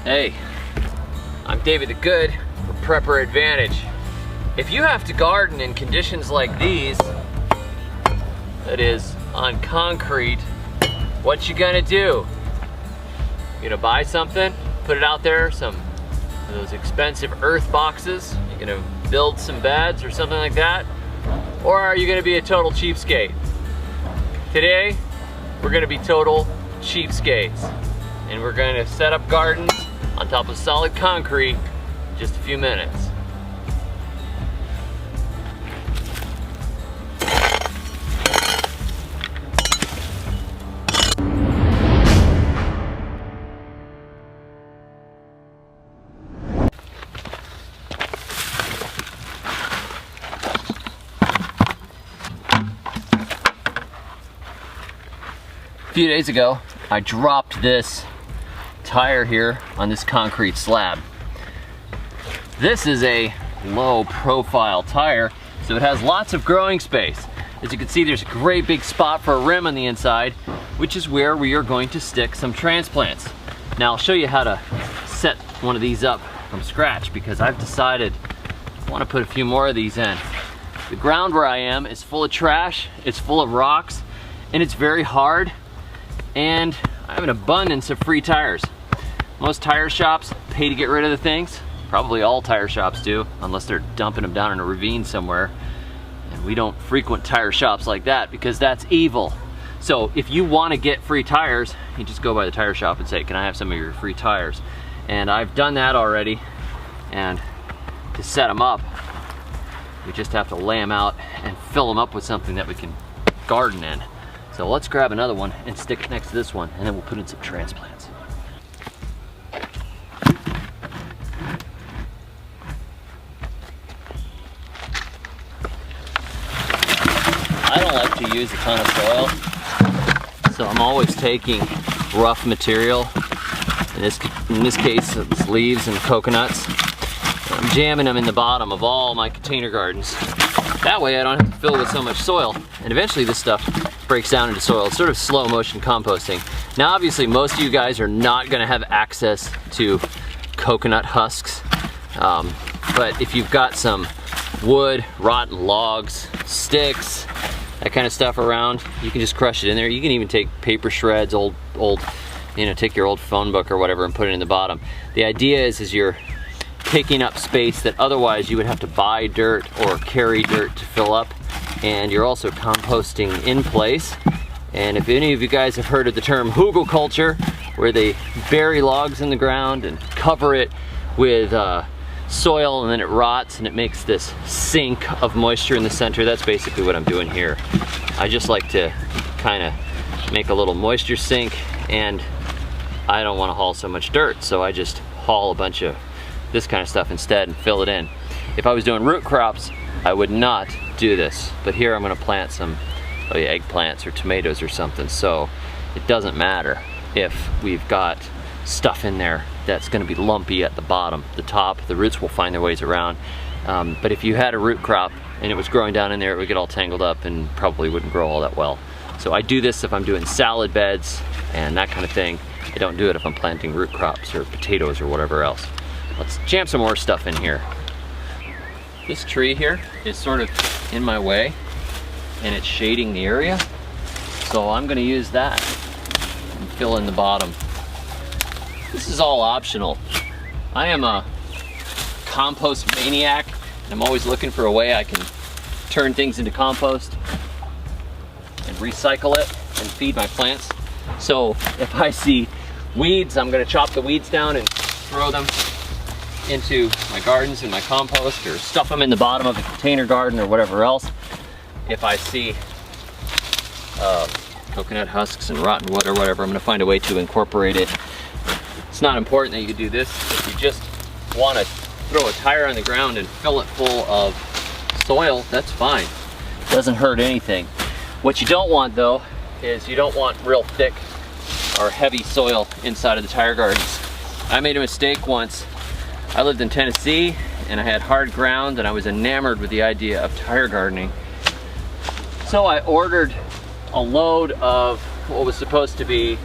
Hey, I'm David the Good for Prepper Advantage. If you have to garden in conditions like these, that is on concrete, what you gonna do? You gonna buy something, put it out there, some of those expensive earth boxes? You gonna build some beds or something like that? Or are you gonna be a total cheapskate? Today, we're gonna be total cheapskates. And we're gonna set up gardens on top of solid concrete in just a few minutes. A few days ago, I dropped this tire here on this concrete slab. This is a low profile tire, so it has lots of growing space. As you can see, there's a great big spot for a rim on the inside, which is where we are going to stick some transplants. Now I'll show you how to set one of these up from scratch, because I've decided I want to put a few more of these in. The ground where I am is full of trash, it's full of rocks, and it's very hard, and I have an abundance of free tires. Most tire shops pay to get rid of the things. Probably all tire shops do, unless they're dumping them down in a ravine somewhere. And we don't frequent tire shops like that because that's evil. So if you want to get free tires, you just go by the tire shop and say, can I have some of your free tires? And I've done that already. And to set them up, we just have to lay them out and fill them up with something that we can garden in. So let's grab another one and stick it next to this one, and then we'll put in some transplants. I don't like to use a ton of soil, so I'm always taking rough material. In this case, it's leaves and coconuts. I'm jamming them in the bottom of all my container gardens. That way I don't have to fill with so much soil, and eventually this stuff breaks down into soil. It's sort of slow motion composting. Now obviously most of you guys are not going to have access to coconut husks, but if you've got some wood, rotten logs, sticks, that kind of stuff around, you can just crush it in there. You can even take paper shreds, old, take your old phone book or whatever and put it in the bottom. The idea is you're taking up space that otherwise you would have to buy dirt or carry dirt to fill up, and you're also composting in place. And if any of you guys have heard of the term hugelkultur, where they bury logs in the ground and cover it with soil, and then it rots and it makes this sink of moisture in the center, that's basically what I'm doing here. I just like to kind of make a little moisture sink, and I don't want to haul so much dirt, so I just haul a bunch of this kind of stuff instead and fill it in. If I was doing root crops, I would not do this, but here I'm going to plant some eggplants or tomatoes or something, so it doesn't matter if we've got stuff in there that's going to be lumpy at the bottom. The top, the roots will find their ways around, but if you had a root crop and it was growing down in there, it would get all tangled up and probably wouldn't grow all that well. So I do this if I'm doing salad beds and that kind of thing. I don't do it if I'm planting root crops or potatoes or whatever else. Let's jam some more stuff in here. This tree here is sort of in my way and it's shading the area, so I'm going to use that and fill in the bottom. This is all optional. I am a compost maniac, and I'm always looking for a way I can turn things into compost and recycle it and feed my plants. So if I see weeds, I'm going to chop the weeds down and throw them into my gardens and my compost, or stuff them in the bottom of a container garden or whatever else. If I see coconut husks and rotten wood or whatever, I'm going to find a way to incorporate it. It's not important that you do this. If you just want to throw a tire on the ground and fill it full of soil, that's fine. It doesn't hurt anything. What you don't want though is you don't want real thick or heavy soil inside of the tire gardens. I made a mistake once. I lived in Tennessee and I had hard ground and I was enamored with the idea of tire gardening. So I ordered a load of what was supposed to be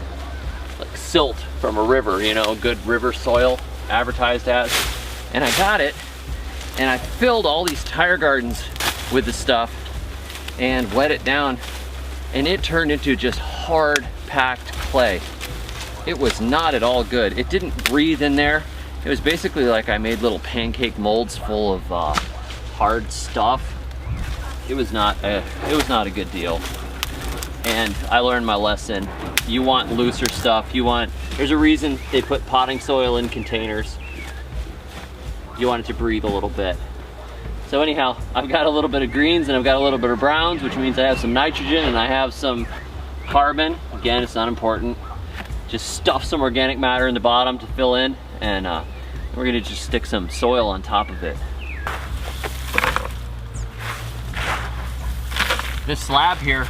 like silt from a river, you know, good river soil advertised as. And I got it, and I filled all these tire gardens with the stuff and wet it down, and it turned into just hard packed clay. It was not at all good. It didn't breathe in there. It was basically like I made little pancake molds full of hard stuff. It was not a good deal. And I learned my lesson. You want looser stuff. There's a reason they put potting soil in containers. You want it to breathe a little bit. So anyhow, I've got a little bit of greens and I've got a little bit of browns, which means I have some nitrogen and I have some carbon. Again, it's not important. Just stuff some organic matter in the bottom to fill in, and we're gonna just stick some soil on top of it. This slab here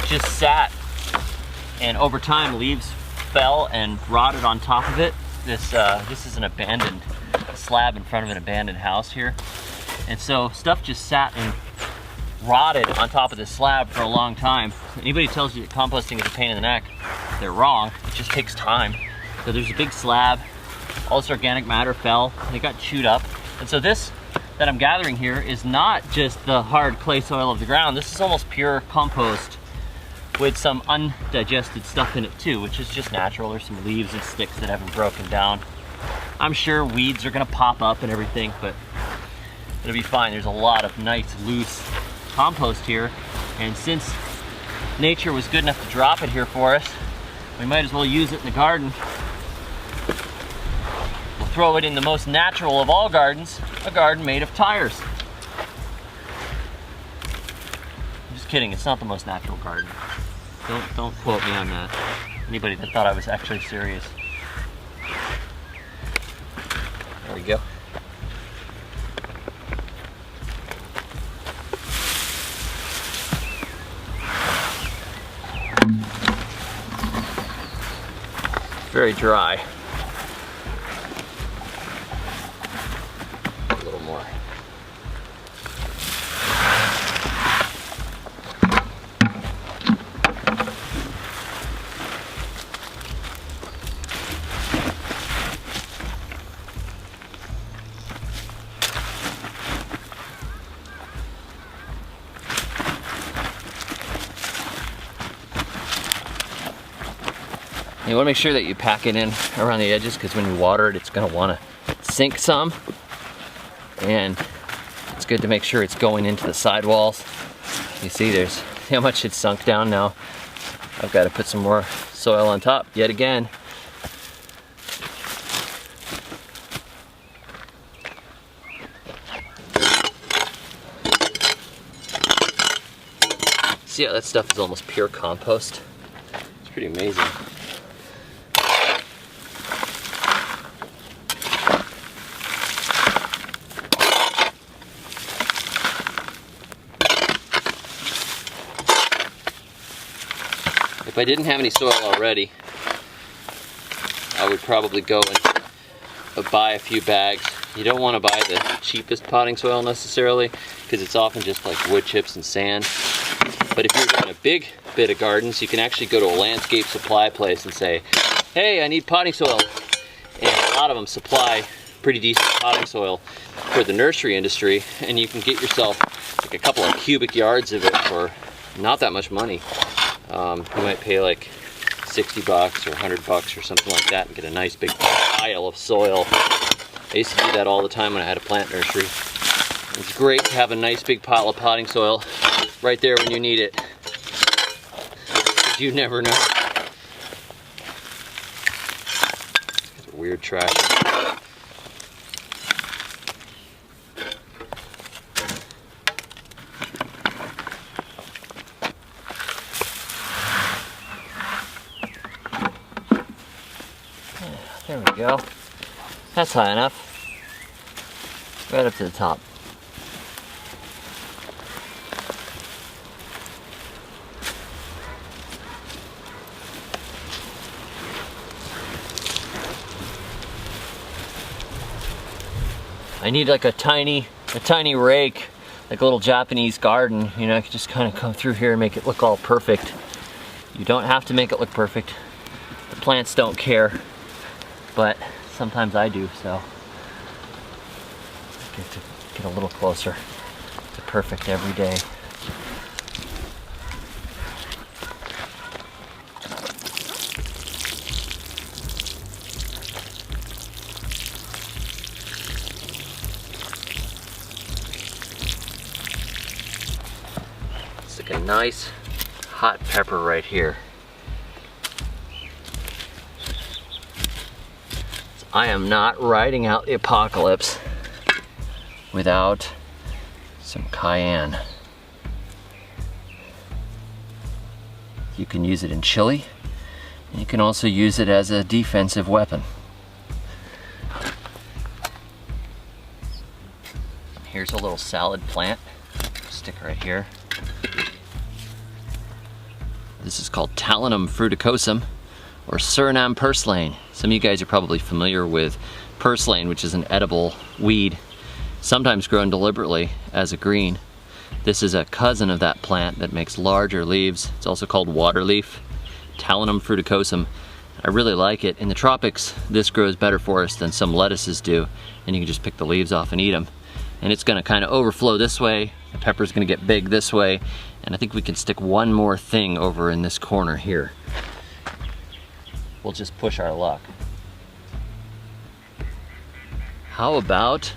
just sat, and over time leaves fell and rotted on top of it. This is an abandoned slab in front of an abandoned house here. And so stuff just sat and rotted on top of this slab for a long time. Anybody tells you that composting is a pain in the neck, they're wrong. It just takes time. So there's a big slab, all this organic matter fell, and it got chewed up. And so this that I'm gathering here is not just the hard clay soil of the ground. This is almost pure compost with some undigested stuff in it too, which is just natural. There's some leaves and sticks that haven't broken down. I'm sure weeds are gonna pop up and everything, but it'll be fine. There's a lot of nice loose compost here, and since nature was good enough to drop it here for us, we might as well use it in the garden. We'll throw it in the most natural of all gardens, a garden made of tires. I'm just kidding, it's not the most natural garden. Don't quote me on that. Anybody that thought I was actually serious. There we go. Very dry. A little more. You want to make sure that you pack it in around the edges, because when you water it, it's going to want to sink some. And it's good to make sure it's going into the sidewalls. You see there's how much it's sunk down now. I've got to put some more soil on top yet again. See how that stuff is almost pure compost? It's pretty amazing. If I didn't have any soil already, I would probably go and buy a few bags. You don't want to buy the cheapest potting soil necessarily, because it's often just like wood chips and sand. But if you're doing a big bit of gardens, you can actually go to a landscape supply place and say, hey, I need potting soil. And a lot of them supply pretty decent potting soil for the nursery industry, and you can get yourself like a couple of cubic yards of it for not that much money. You might pay like 60 bucks or 100 bucks or something like that and get a nice big pile of soil. I used to do that all the time when I had a plant nursery. It's great to have a nice big pile of potting soil right there when you need it, because you never know. It's weird trash. There we go. That's high enough. Right up to the top. I need like a tiny rake, like a little Japanese garden. You know, I could just kind of come through here and make it look all perfect. You don't have to make it look perfect. The plants don't care, but sometimes I do, so I get to get a little closer to perfect every day. Stick a nice hot pepper right here. I am not riding out the apocalypse without some cayenne. You can use it in chili, and you can also use it as a defensive weapon. Here's a little salad plant. Stick right here. This is called Talinum fruticosum, or Suriname purslane. Some of you guys are probably familiar with purslane, which is an edible weed, sometimes grown deliberately as a green. This is a cousin of that plant that makes larger leaves. It's also called water leaf, Talinum fruticosum. I really like it. In the tropics, this grows better for us than some lettuces do, and you can just pick the leaves off and eat them. And it's gonna kind of overflow this way, the pepper's gonna get big this way, and I think we can stick one more thing over in this corner here. We'll just push our luck. How about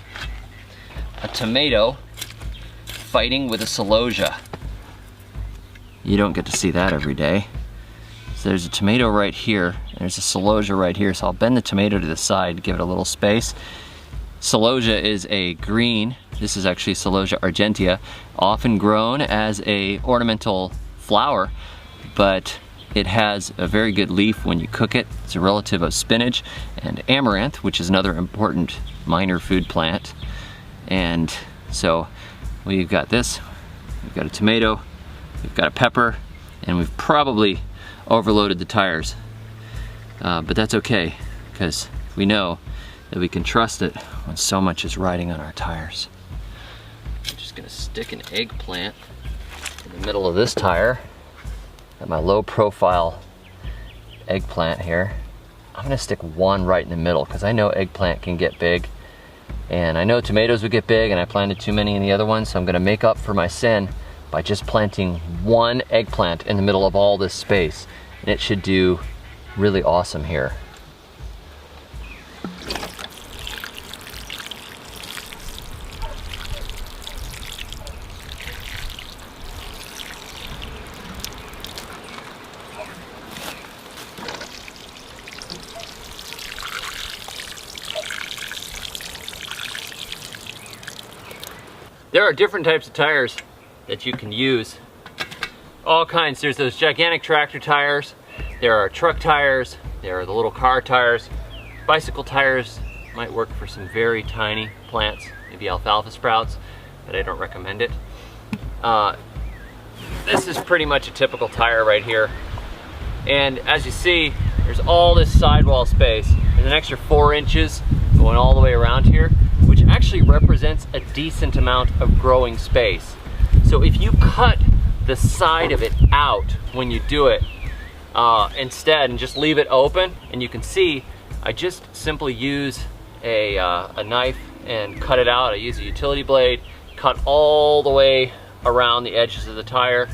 a tomato fighting with a celosia? You don't get to see that every day. So there's a tomato right here, and there's a celosia right here, so I'll bend the tomato to the side, give it a little space. Celosia is a green. This is actually Celosia argentea, often grown as a ornamental flower, but it has a very good leaf when you cook it. It's a relative of spinach and amaranth, which is another important minor food plant. And so we've got this, we've got a tomato, we've got a pepper, and we've probably overloaded the tires. But that's okay, because we know that we can trust it when so much is riding on our tires. I'm just gonna stick an eggplant in the middle of this tire. Got my low profile eggplant here. I'm gonna stick one right in the middle because I know eggplant can get big, and I know tomatoes would get big, and I planted too many in the other ones, so I'm gonna make up for my sin by just planting one eggplant in the middle of all this space, and it should do really awesome here. There are different types of tires that you can use. All kinds. There's those gigantic tractor tires. There are truck tires. There are the little car tires. Bicycle tires might work for some very tiny plants, maybe alfalfa sprouts, but I don't recommend it. This is pretty much a typical tire right here. And as you see, there's all this sidewall space. There's an extra 4 inches going all the way around here, which actually represents a decent amount of growing space. So if you cut the side of it out when you do it instead and just leave it open, and you can see I just simply use a knife and cut it out. I use a utility blade, cut all the way around the edges of the tire,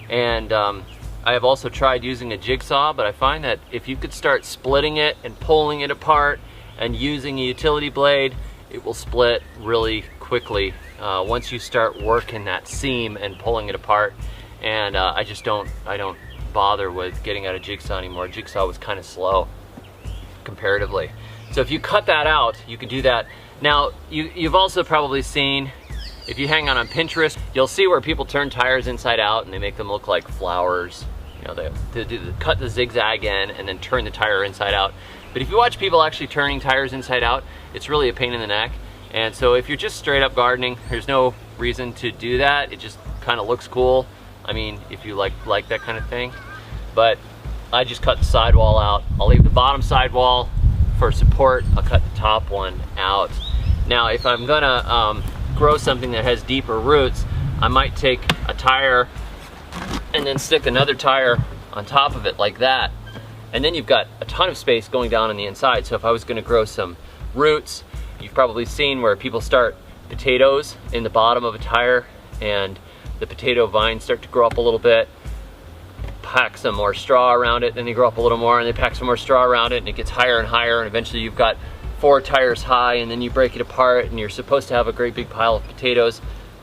and I have also tried using a jigsaw, but I find that if you could start splitting it and pulling it apart and using a utility blade, it will split really quickly once you start working that seam and pulling it apart. And I don't bother with getting out a jigsaw anymore. Jigsaw was kind of slow comparatively. So if you cut that out, you can do that. Now, you've also probably seen, if you hang on Pinterest, you'll see where people turn tires inside out and they make them look like flowers. You know, they cut the zigzag in and then turn the tire inside out. But if you watch people actually turning tires inside out, it's really a pain in the neck. And so if you're just straight up gardening, there's no reason to do that. It just kind of looks cool. I mean, if you like that kind of thing. But I just cut the sidewall out. I'll leave the bottom sidewall for support. I'll cut the top one out. Now, if I'm gonna grow something that has deeper roots, I might take a tire and then stick another tire on top of it like that. And then you've got a ton of space going down on the inside. So if I was gonna grow some roots, you've probably seen where people start potatoes in the bottom of a tire, and the potato vines start to grow up a little bit, pack some more straw around it, then they grow up a little more, and they pack some more straw around it, and it gets higher and higher, and eventually you've got 4 tires high, and then you break it apart, and you're supposed to have a great big pile of potatoes.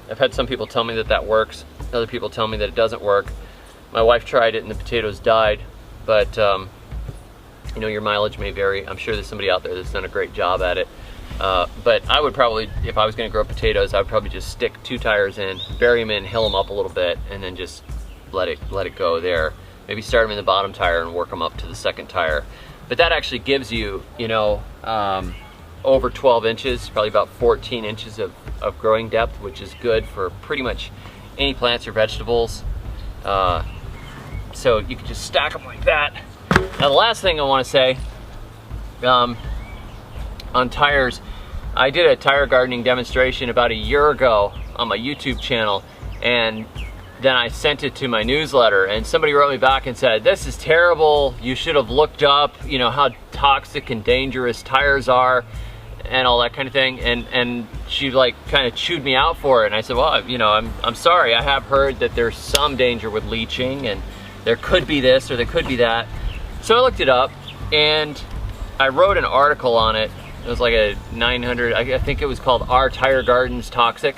I've had some people tell me that that works. Other people tell me that it doesn't work. My wife tried it and the potatoes died, but you know, your mileage may vary. I'm sure there's somebody out there that's done a great job at it. But I would probably, if I was gonna grow potatoes, I would probably just stick 2 tires in, bury them in, hill them up a little bit, and then just let it go there. Maybe start them in the bottom tire and work them up to the second tire. But that actually gives you, you know, over 12 inches, probably about 14 inches of growing depth, which is good for pretty much any plants or vegetables. So you can just stack them like that. Now the last thing I want to say, on tires, I did a tire gardening demonstration about a year ago on my YouTube channel, and then I sent it to my newsletter, and somebody wrote me back and said, this is terrible, you should have looked up, you know, how toxic and dangerous tires are and all that kind of thing, and she like kind of chewed me out for it. And I said, well, you know, I'm sorry, I have heard that there's some danger with leaching, and there could be this or there could be that. So I looked it up, and I wrote an article on it. It was like a 900, I think it was called Are Tire Gardens Toxic?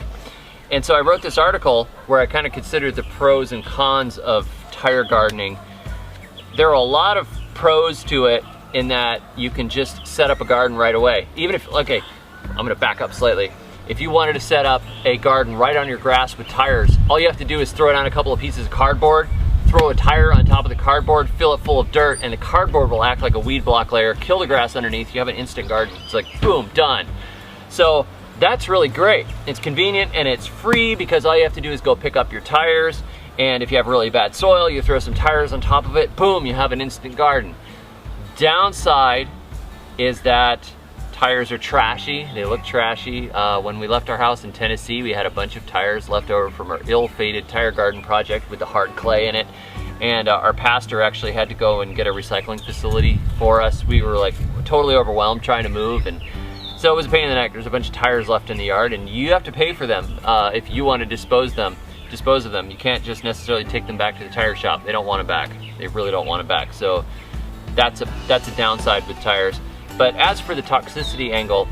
And so I wrote this article where I kind of considered the pros and cons of tire gardening. There are a lot of pros to it in that you can just set up a garden right away. Even if, okay, I'm gonna back up slightly. If you wanted to set up a garden right on your grass with tires, all you have to do is throw down a couple of pieces of cardboard, throw a tire on top of the cardboard, fill it full of dirt, and the cardboard will act like a weed block layer, kill the grass underneath, you have an instant garden. It's like, boom, done. So that's really great. It's convenient and it's free because all you have to do is go pick up your tires, and if you have really bad soil, you throw some tires on top of it, boom, you have an instant garden. Downside is that tires are trashy. They look trashy. When we left our house in Tennessee, we had a bunch of tires left over from our ill-fated tire garden project with the hard clay in it. And our pastor actually had to go and get a recycling facility for us. We were like totally overwhelmed trying to move, and so it was a pain in the neck. There's a bunch of tires left in the yard, and you have to pay for them if you want to dispose of them. You can't just necessarily take them back to the tire shop. They don't want it back. They really don't want it back. So that's a downside with tires. But as for the toxicity angle,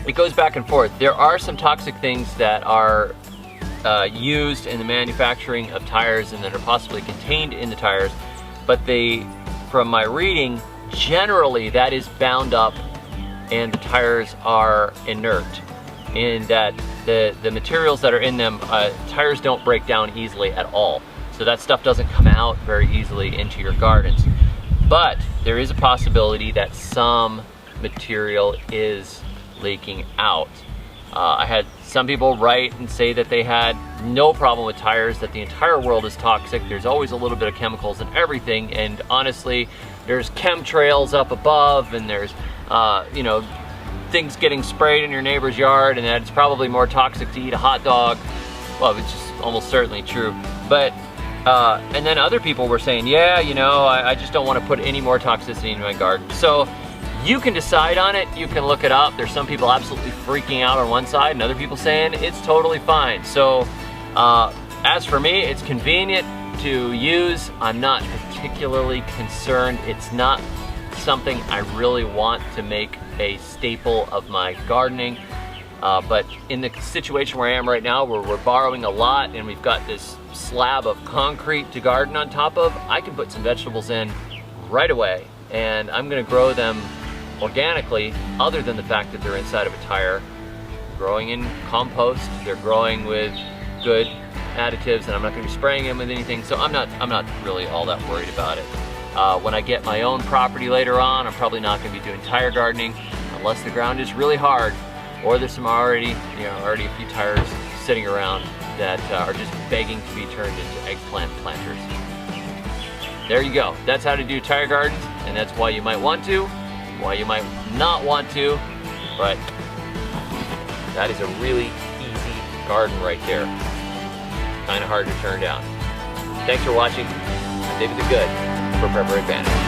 it goes back and forth. There are some toxic things that are used in the manufacturing of tires and that are possibly contained in the tires, but from my reading, generally that is bound up and the tires are inert, in that the materials that are in them, tires don't break down easily at all. So that stuff doesn't come out very easily into your gardens. But there is a possibility that some material is leaking out. I had some people write and say that they had no problem with tires, that the entire world is toxic. There's always a little bit of chemicals in everything, and honestly, there's chemtrails up above, and there's you know, things getting sprayed in your neighbor's yard, and that it's probably more toxic to eat a hot dog. Well, it's just almost certainly true. But and then other people were saying, yeah, you know, I just don't want to put any more toxicity in my garden. So you can decide on it, you can look it up. There's some people absolutely freaking out on one side and other people saying it's totally fine. So as for me, it's convenient to use. I'm not particularly concerned. It's not something I really want to make a staple of my gardening. But in the situation where I am right now, where we're borrowing a lot and we've got this slab of concrete to garden on top of, I can put some vegetables in right away, and I'm gonna grow them organically, other than the fact that they're inside of a tire, growing in compost. They're growing with good additives, and I'm not gonna be spraying them with anything, so I'm not really all that worried about it. When I get my own property later on, I'm probably not gonna be doing tire gardening unless the ground is really hard, or there's some already a few tires sitting around that are just begging to be turned into eggplant planters. There you go. That's how to do tire gardens, and that's why you might want to, why you might not want to, but that is a really easy garden right there. Kind of hard to turn down. Thanks for watching. I'm David the Good for Prepper Advantage.